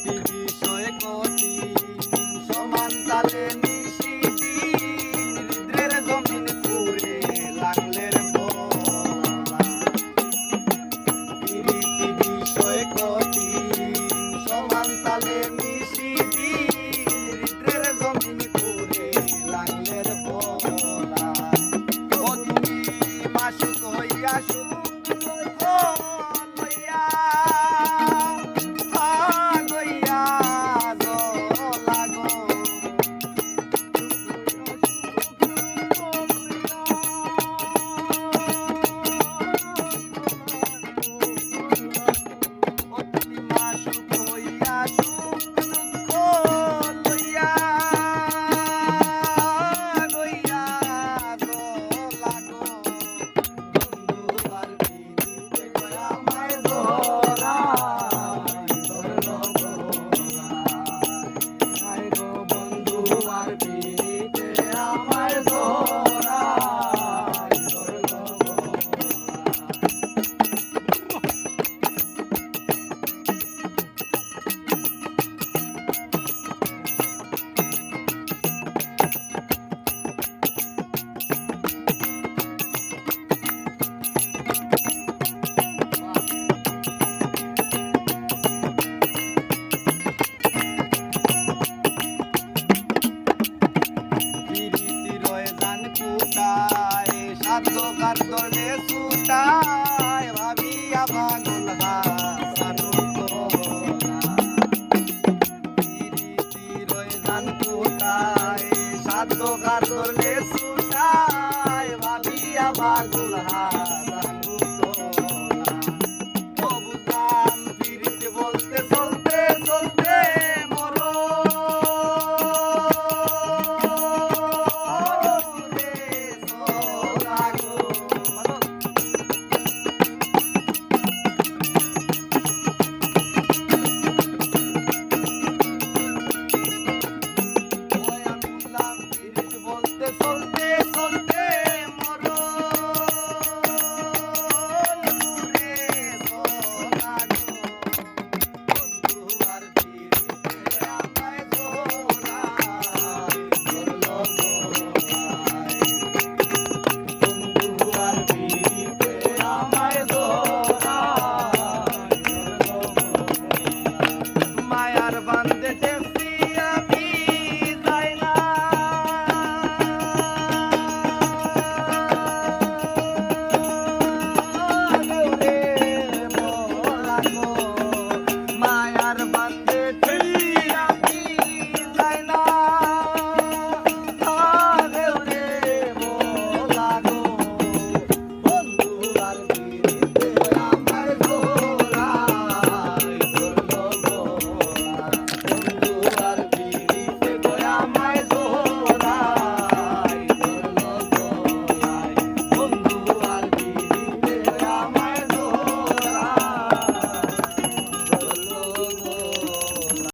প্রীতি বিষয় কঠিন সমান তালে নিশি দিন হৃদয়ের জমিন পুরে লাগলের ভোলা প্রীতি বিষয় কঠিন সমান তালে নিশি দিন হৃদয়ের জমিন পুরে লাগলের ভোলা ও তুমি মাসুক হইয়া সাধকার দলে সুতায় ভাবিয়া পাগল হাসানু জান কোথায় সাধকার দলে সুতায় ভাবিয়া পাগল হাসানু প্রভুদান ফিরিতে বলতে চলতে চলতে মায়ার বান